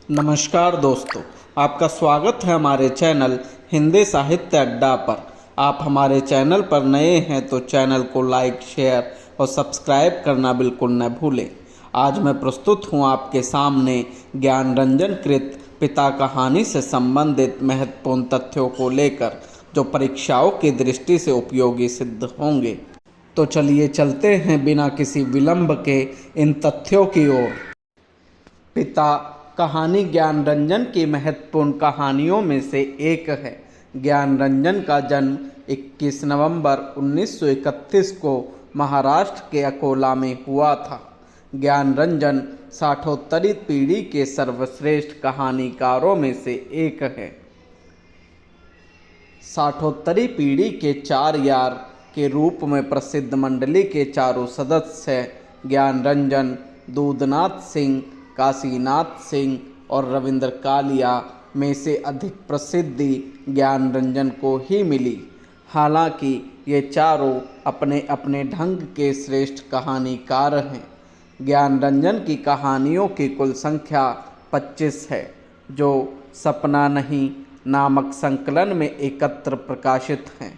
नमस्कार दोस्तों, आपका स्वागत है हमारे चैनल हिंदी साहित्य अड्डा पर। आप हमारे चैनल पर नए हैं तो चैनल को लाइक, शेयर और सब्सक्राइब करना बिल्कुल न भूलें। आज मैं प्रस्तुत हूँ आपके सामने ज्ञानरंजन कृत पिता कहानी से संबंधित महत्वपूर्ण तथ्यों को लेकर, जो परीक्षाओं की दृष्टि से उपयोगी सिद्ध होंगे। तो चलिए चलते हैं बिना किसी विलंब के इन तथ्यों की ओर। पिता कहानी ज्ञानरंजन की महत्वपूर्ण कहानियों में से एक है। ज्ञानरंजन का जन्म 21 नवंबर 1931 को महाराष्ट्र के अकोला में हुआ था। ज्ञानरंजन साठोत्तरी पीढ़ी के सर्वश्रेष्ठ कहानीकारों में से एक है। साठोत्तरी पीढ़ी के चार यार के रूप में प्रसिद्ध मंडली के चारों सदस्य ज्ञानरंजन, दूधनाथ सिंह, काशीनाथ सिंह और रविंद्र कालिया में से अधिक प्रसिद्धि ज्ञानरंजन को ही मिली। हालांकि ये चारों अपने अपने ढंग के श्रेष्ठ कहानीकार हैं। ज्ञानरंजन की कहानियों की कुल संख्या 25 है, जो सपना नहीं नामक संकलन में एकत्र प्रकाशित हैं।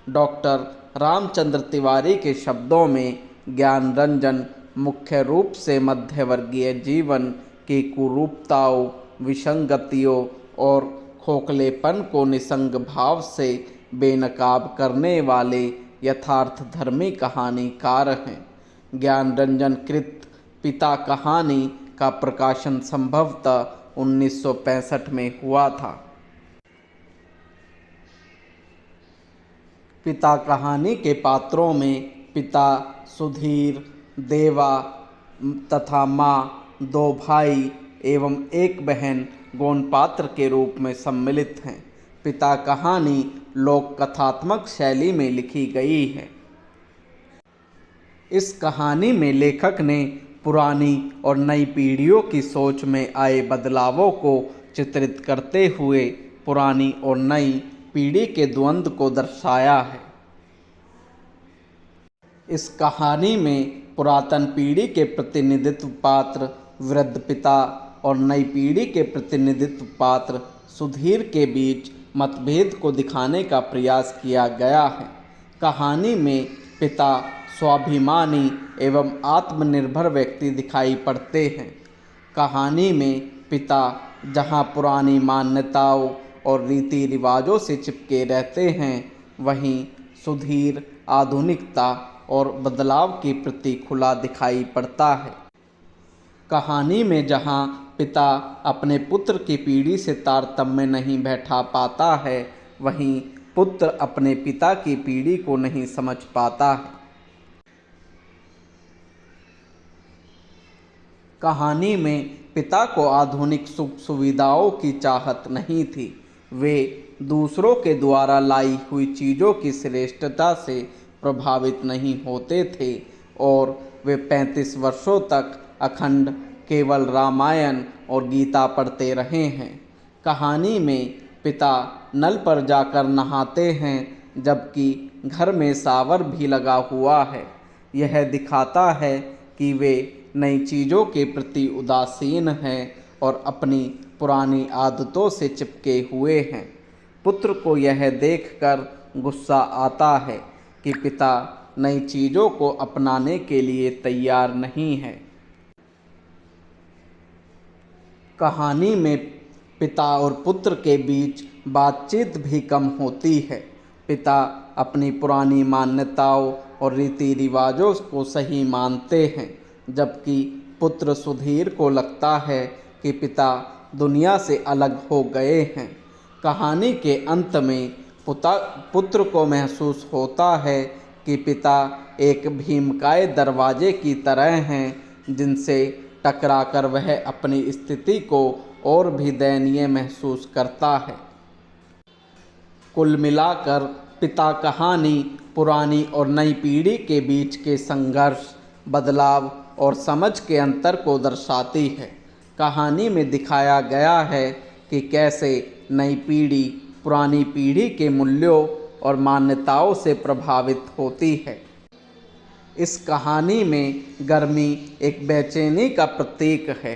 डॉक्टर रामचंद्र तिवारी के शब्दों में ज्ञानरंजन मुख्य रूप से मध्यवर्गीय जीवन की कुरूपताओं, विसंगतियों और खोखलेपन को निसंग भाव से बेनकाब करने वाले यथार्थधर्मी कहानीकार हैं। ज्ञानरंजन कृत पिता कहानी का प्रकाशन संभवतः 1965 में हुआ था। पिता कहानी के पात्रों में पिता सुधीर, देवा तथा माँ, दो भाई एवं एक बहन गौण पात्र के रूप में सम्मिलित हैं। पिता कहानी लोक कथात्मक शैली में लिखी गई है। इस कहानी में लेखक ने पुरानी और नई पीढ़ियों की सोच में आए बदलावों को चित्रित करते हुए पुरानी और नई पीढ़ी के द्वंद्व को दर्शाया है। इस कहानी में पुरातन पीढ़ी के प्रतिनिधित्व पात्र वृद्ध पिता और नई पीढ़ी के प्रतिनिधित्व पात्र सुधीर के बीच मतभेद को दिखाने का प्रयास किया गया है। कहानी में पिता स्वाभिमानी एवं आत्मनिर्भर व्यक्ति दिखाई पड़ते हैं। कहानी में पिता जहां पुरानी मान्यताओं और रीति रिवाजों से चिपके रहते हैं, वहीं सुधीर आधुनिकता और बदलाव के प्रति खुला दिखाई पड़ता है। कहानी में जहां पिता अपने पुत्र की पीढ़ी से तारतम्य नहीं बैठा पाता है, वहीं पुत्र अपने पिता की पीढ़ी को नहीं समझ पाता है। कहानी में पिता को आधुनिक सुख सुविधाओं की चाहत नहीं थी। वे दूसरों के द्वारा लाई हुई चीज़ों की श्रेष्ठता से प्रभावित नहीं होते थे और वे 35 वर्षों तक अखंड केवल रामायण और गीता पढ़ते रहे हैं। कहानी में पिता नल पर जाकर नहाते हैं, जबकि घर में शावर भी लगा हुआ है। यह दिखाता है कि वे नई चीज़ों के प्रति उदासीन हैं और अपनी पुरानी आदतों से चिपके हुए हैं। पुत्र को यह देखकर गुस्सा आता है कि पिता नई चीज़ों को अपनाने के लिए तैयार नहीं है। कहानी में पिता और पुत्र के बीच बातचीत भी कम होती है। पिता अपनी पुरानी मान्यताओं और रीति रिवाजों को सही मानते हैं, जबकि पुत्र सुधीर को लगता है कि पिता दुनिया से अलग हो गए हैं। कहानी के अंत में पुत्र को महसूस होता है कि पिता एक भीमकाय दरवाजे की तरह हैं, जिनसे टकराकर वह अपनी स्थिति को और भी दयनीय महसूस करता है। कुल मिलाकर पिता कहानी पुरानी और नई पीढ़ी के बीच के संघर्ष, बदलाव और समझ के अंतर को दर्शाती है। कहानी में दिखाया गया है कि कैसे नई पीढ़ी पुरानी पीढ़ी के मूल्यों और मान्यताओं से प्रभावित होती है। इस कहानी में गर्मी एक बेचैनी का प्रतीक है।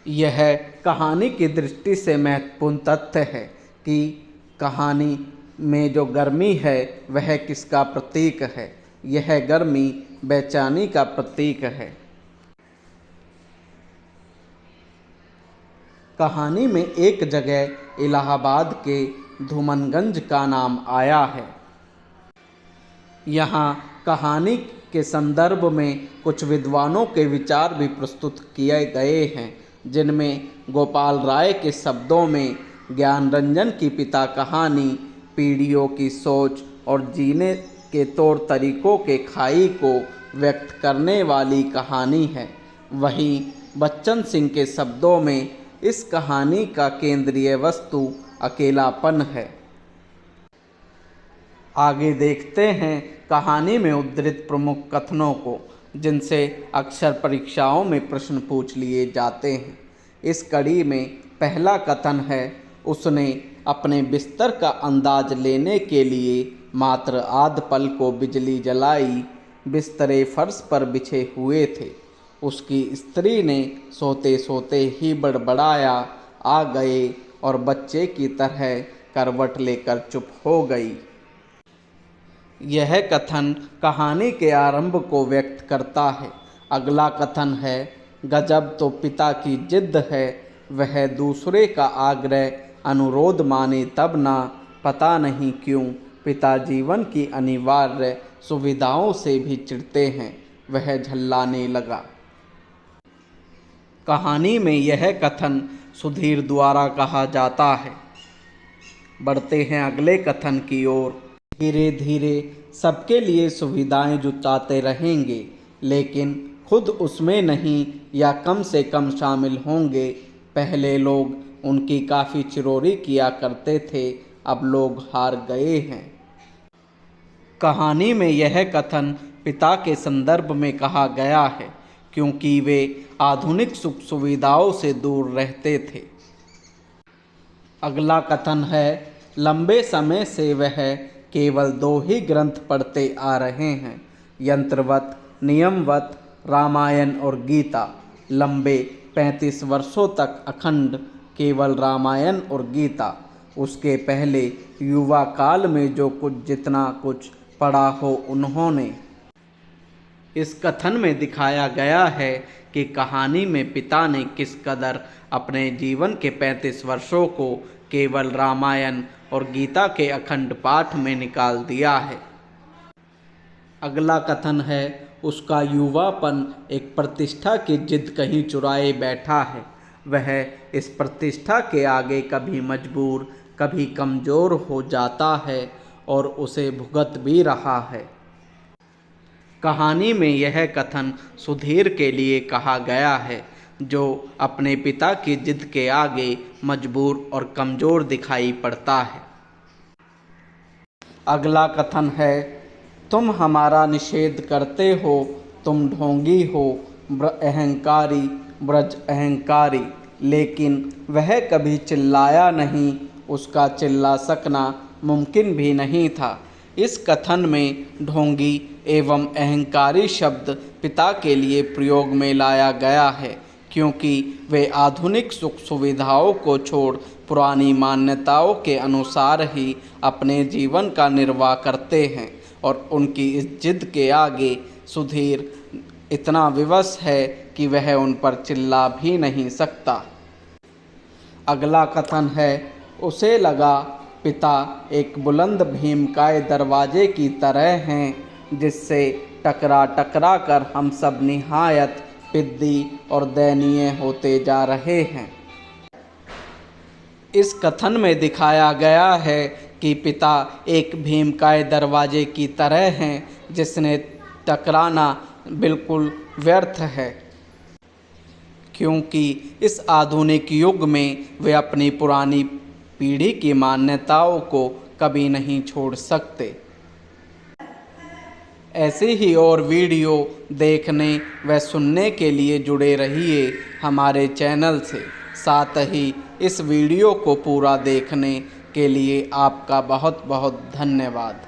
यह कहानी की दृष्टि से महत्वपूर्ण तथ्य है कि कहानी में जो गर्मी है वह किसका प्रतीक है। यह गर्मी बेचैनी का प्रतीक है। कहानी में एक जगह इलाहाबाद के धूमनगंज का नाम आया है। यहाँ कहानी के संदर्भ में कुछ विद्वानों के विचार भी प्रस्तुत किए गए हैं, जिनमें गोपाल राय के शब्दों में ज्ञानरंजन की पिता कहानी पीढ़ियों की सोच और जीने के तौर तरीकों के खाई को व्यक्त करने वाली कहानी है। वहीं बच्चन सिंह के शब्दों में इस कहानी का केंद्रीय वस्तु अकेलापन है। आगे देखते हैं कहानी में उद्धृत प्रमुख कथनों को, जिनसे अक्सर परीक्षाओं में प्रश्न पूछ लिए जाते हैं। इस कड़ी में पहला कथन है, उसने अपने बिस्तर का अंदाज लेने के लिए मात्र आध पल को बिजली जलाई। बिस्तरे फर्श पर बिछे हुए थे। उसकी स्त्री ने सोते सोते ही बड़बड़ाया, आ गए, और बच्चे की तरह करवट लेकर चुप हो गई। यह कथन कहानी के आरंभ को व्यक्त करता है। अगला कथन है, गजब तो पिता की जिद है, वह दूसरे का आग्रह अनुरोध माने तब ना, पता नहीं क्यों पिता जीवन की अनिवार्य सुविधाओं से भी चिढ़ते हैं। वह झल्लाने लगा। कहानी में यह कथन सुधीर द्वारा कहा जाता है। बढ़ते हैं अगले कथन की ओर। धीरे धीरे सबके लिए सुविधाएं जुटाते रहेंगे, लेकिन खुद उसमें नहीं या कम से कम शामिल होंगे। पहले लोग उनकी काफ़ी चिरोरी किया करते थे, अब लोग हार गए हैं। कहानी में यह कथन पिता के संदर्भ में कहा गया है, क्योंकि वे आधुनिक सुख सुविधाओं से दूर रहते थे। अगला कथन है, लंबे समय से वह केवल 2 ही ग्रंथ पढ़ते आ रहे हैं, यंत्रवत नियमवत रामायण और गीता। लंबे 35 वर्षों तक अखंड केवल रामायण और गीता। उसके पहले युवा काल में जो कुछ जितना कुछ पढ़ा हो उन्होंने। इस कथन में दिखाया गया है कि कहानी में पिता ने किस कदर अपने जीवन के 35 वर्षों को केवल रामायण और गीता के अखंड पाठ में निकाल दिया है। अगला कथन है, उसका युवापन एक प्रतिष्ठा की जिद कहीं चुराए बैठा है। वह इस प्रतिष्ठा के आगे कभी मजबूर कभी कमज़ोर हो जाता है और उसे भुगत भी रहा है। कहानी में यह कथन सुधीर के लिए कहा गया है, जो अपने पिता की जिद के आगे मजबूर और कमज़ोर दिखाई पड़ता है। अगला कथन है, तुम हमारा निषेध करते हो, तुम ढोंगी हो, अहंकारी, ब्रज अहंकारी। लेकिन वह कभी चिल्लाया नहीं, उसका चिल्ला सकना मुमकिन भी नहीं था। इस कथन में ढोंगी एवं अहंकारी शब्द पिता के लिए प्रयोग में लाया गया है, क्योंकि वे आधुनिक सुख सुविधाओं को छोड़ पुरानी मान्यताओं के अनुसार ही अपने जीवन का निर्वाह करते हैं, और उनकी इस जिद के आगे सुधीर इतना विवश है कि वह उन पर चिल्ला भी नहीं सकता। अगला कथन है, उसे लगा पिता एक बुलंद भीमकाय दरवाजे की तरह हैं, जिससे टकरा टकरा कर हम सब निहायत पिद्दी और दयनीय होते जा रहे हैं। इस कथन में दिखाया गया है कि पिता एक भीमकाय दरवाजे की तरह हैं, जिसने टकराना बिल्कुल व्यर्थ है, क्योंकि इस आधुनिक युग में वे अपनी पुरानी पीढ़ी की मान्यताओं को कभी नहीं छोड़ सकते। ऐसे ही और वीडियो देखने व सुनने के लिए जुड़े रहिए हमारे चैनल से। साथ ही इस वीडियो को पूरा देखने के लिए आपका बहुत बहुत धन्यवाद।